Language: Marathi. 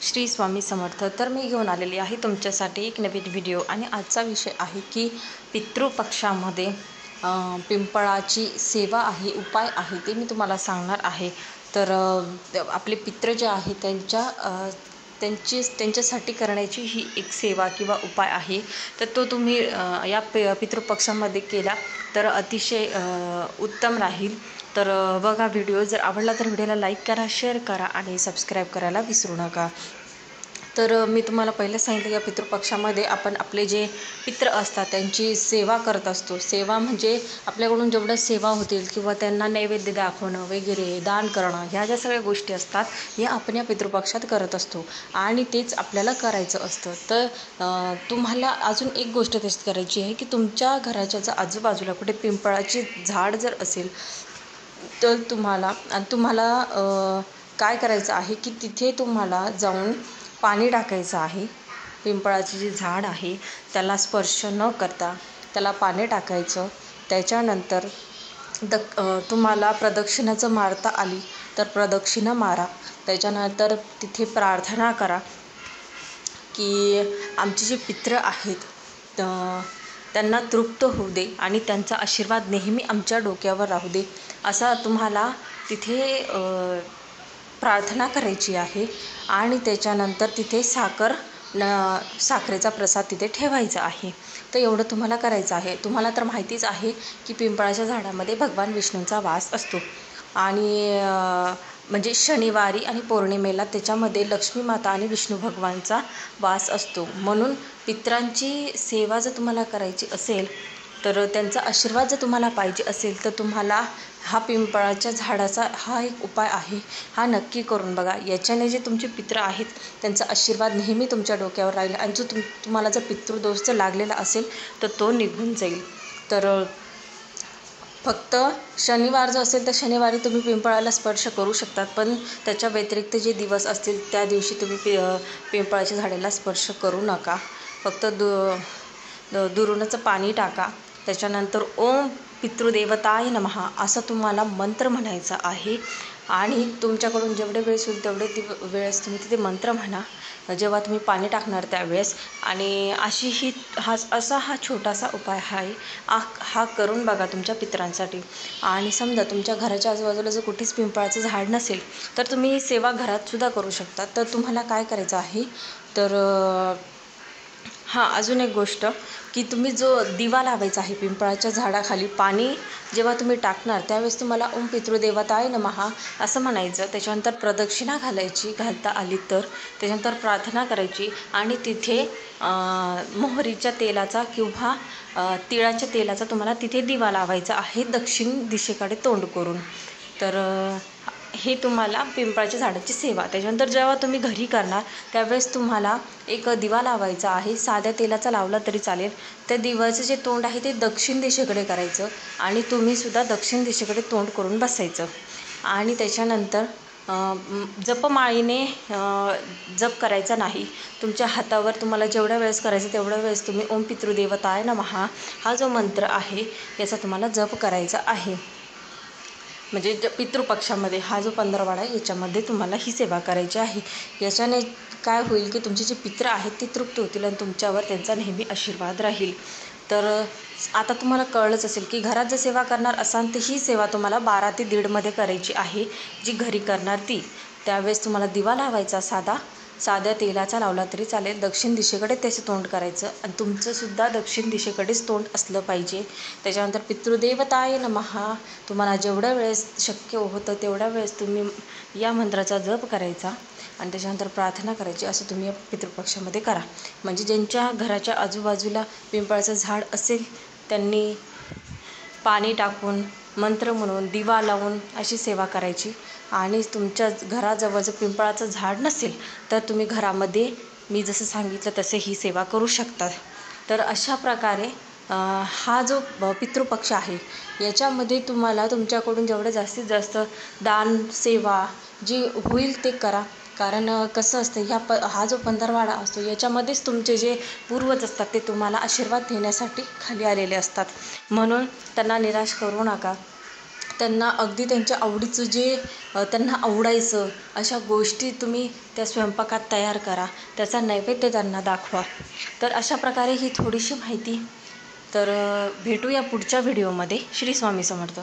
श्री स्वामी समर्थ। तर मी घेऊन आलेली आहे तुमच्यासाठी एक नवीन व्हिडिओ आणि आजचा विषय आहे की पितृपक्षामध्ये पिंपळाची सेवा आहे, उपाय आहे ते मी तुम्हाला सांगणार आहे। तर आपले पितृ जे आहे त्यांच्यासाठी करण्याची ही एक सेवा किंवा उपाय आहे। तर तो तुम्ही या पितृपक्षामध्ये केला तर अतिशय उत्तम राहील। तर बघा व्हिडिओ, जर आवडला तर व्हिडिओला लाईक करा, शेअर करा आणि सबस्क्राईब करायला विसरू नका। तर मी तुम्हाला पहिलं सांगितलं, या पितृपक्षामध्ये आपण आपले जे पितृ असतात त्यांची सेवा करत असतो। सेवा म्हणजे आपल्याकडून जेवढं सेवा होतील किंवा त्यांना नैवेद्य दाखवणं वगैरे, दान करणं, ह्या ज्या सगळ्या गोष्टी असतात हे आपण या पितृपक्षात करत असतो आणि तेच आपल्याला करायचं असतं। तर तुम्हाला अजून एक गोष्ट त्याच्यात करायची आहे की तुमच्या घराच्या जर आजूबाजूला कुठे पिंपळाची झाड जर असेल तर तुम्हाला काय करायचं आहे की तिथे तुम्हाला जाऊन पाणी टाकायचं आहे। पिंपळाचे जे झाड आहे त्याला स्पर्श न करता त्याला पाणी टाकायचं। त्याच्यानंतर तुम्हाला प्रदक्षिणाचं मारता आली तर प्रदक्षिणा मारा। त्याच्यानंतर तिथे प्रार्थना करा की आमचे जे पितृ आहेत त्यांना तृप्त होऊ दे आणि त्यांचा आशीर्वाद नेहमी आमच्या डोक्यावर राहू दे, असा तुम्हाला तिथे प्रार्थना करायची आहे। आणि त्याच्यानंतर तिथे साखरेचा प्रसाद तिथे ठेवायचा आहे। तर एवढं तुम्हाला करायचं आहे। तुम्हाला तर माहितीच आहे की पिंपळाच्या झाडामध्ये भगवान विष्णूंचा वास असतो आणि म्हणजे शनिवारी आणि पौर्णिमेला त्याच्यामध्ये लक्ष्मी माता आणि विष्णू भगवानचा वास असतो। म्हणून पितरांची सेवा जर तुम्हाला करायची असेल तर त्यांचा आशीर्वाद जर तुम्हाला पाहिजे असेल तर तुम्हाला हा पिंपळाच्या झाडाचा हा एक उपाय आहे, हा नक्की करून बघा। याच्याने जे तुमचे पितृ आहेत त्यांचा आशीर्वाद नेहमी तुमच्या डोक्यावर राहील आणि जो तुम्हाला जर पितृदोष जर लागलेला असेल तर तो निघून जाईल। तर फक्त शनिवार जर असेल तर शनिवारी तुम्ही पिंपळाला स्पर्श करू शकतात, पण त्याच्या व्यतिरिक्त जे दिवस असतील त्या दिवशी तुम्ही पिंपळाच्या झाडाला स्पर्श करू नका। फक्त दुरूनच पाणी टाका। त्याच्यानंतर ओम पितृदेवताय नमः असं तुम्हाला मंत्र म्हणायचा आहे आणि तुमच्याकडून जेवढे वेळेस होईल तेवढे वेळेस तुम्ही तिथे मंत्र म्हणा जेव्हा तुम्ही पाणी टाकणार त्यावेळेस। आणि हा छोटासा उपाय आहे, हा करून बघा तुमच्या पितरांसाठी। आणि समजा तुमच्या घराच्या आजूबाजूला जर कुठेच पिंपळाचं झाड नसेल तर तुम्ही ही सेवा घरातसुद्धा करू शकता। तर तुम्हाला काय करायचं आहे तर अजून एक गोष्ट की तुम्ही जो दिवा लावायचा आहे पिंपळाच्या झाडाखाली, पाणी जेव्हा तुम्ही टाकणार त्यावेळेस तुम्हाला ओम पितृदेवताय नमः असं म्हणायचं। त्याच्यानंतर प्रदक्षिणा घालता आली तर त्याच्यानंतर प्रार्थना करायची आणि तिथे मोहरीच्या तेलाचा किंवा तिळाच्या तेलाचा तुम्हाला तिथे दिवा लावायचा आहे, दक्षिण दिशेकडे तोंड करून। तर हे तुम्हाला पिंपळाच्या झाडाची सेवा। त्याच्यानंतर जेव्हा तुम्ही घरी करणार त्यावेळेस तुम्हाला एक दिवा लावायचा आहे, साध्या तेलाचा लावला तरी चालेल। त्या दिव्याचं जे तोंड आहे ते दक्षिण दिशेकडे करायचं आणि तुम्हीसुद्धा दक्षिण दिशेकडे तोंड करून बसायचं। आणि त्याच्यानंतर जपमाळीने जप करायचा नाही। तुमच्या हातावर तुम्हाला जेवढ्या वेळेस करायचं तेवढ्या वेळेस तुम्ही ओम पितृदेवताय नमः हा जो मंत्र आहे याचा तुम्हाला जप करायचा आहे। म्हणजे पितृपक्षामध्ये हा जो 15वाडा आहे याच्यामध्ये तुम्हाला ही सेवा करायची आहे। याच्याने काय होईल की तुमचे जे पितृ आहेत ते तृप्त होतील आणि तुमच्यावर त्यांचा नेहमी आशीर्वाद राहील। तर आता तुम्हाला कळलंच असेल की घरात जर सेवा करणार असाल तर ही सेवा तुम्हाला 12 ते 1:30 करायची आहे, जी घरी करणार ती। त्यावेळेस तुम्हाला दिवा लावायचा साध्या तेलाचा लावला तरी चालेल, दक्षिण दिशेकडे त्याचं तोंड करायचं आणि तुमचंसुद्धा दक्षिण दिशेकडेच तोंड असलं पाहिजे। त्याच्यानंतर पितृदेवताय नमः तुम्हाला जेवढ्या वेळेस शक्य होतं तेवढ्या वेळेस तुम्ही या मंत्राचा जप करायचा आणि त्याच्यानंतर प्रार्थना करायची। असं तुम्ही या पितृपक्षामध्ये करा। म्हणजे ज्यांच्या घराच्या आजूबाजूला पिंपळाचं झाड असेल त्यांनी पाणी टाकून, मंत्र म्हणून, दिवा लावून अशी सेवा करायची। आणि तुमच्या घराजवळ जर पिंपळाचं झाड नसेल तर तुम्ही घरामध्ये मी जसं सांगितलं तसे ही सेवा करू शकता। तर अशा प्रकारे हा जो पितृपक्ष आहे याच्यामध्ये तुम्हाला तुमच्याकडून जेवढं जास्तीत जास्त दान सेवा जी होईल ते करा। कारण कसं असतं हा जो 15वाडा असतो याच्यामध्येच तुमचे जे पूर्वज असतात ते तुम्हाला आशीर्वाद देण्यासाठी खाली आलेले असतात, म्हणून त्यांना निराश करू नका। त्यांना अगदी त्यांच्या आवडीचं जे त्यांना आवडायचं अशा गोष्टी तुम्ही त्या स्वयंपाकात तयार करा, त्याचा नैवेद्य त्यांना दाखवा. तर अशा प्रकारे ही थोडीशी माहिती. तर भेटूया पुढच्या व्हिडिओमध्ये. श्री स्वामी समर्थ.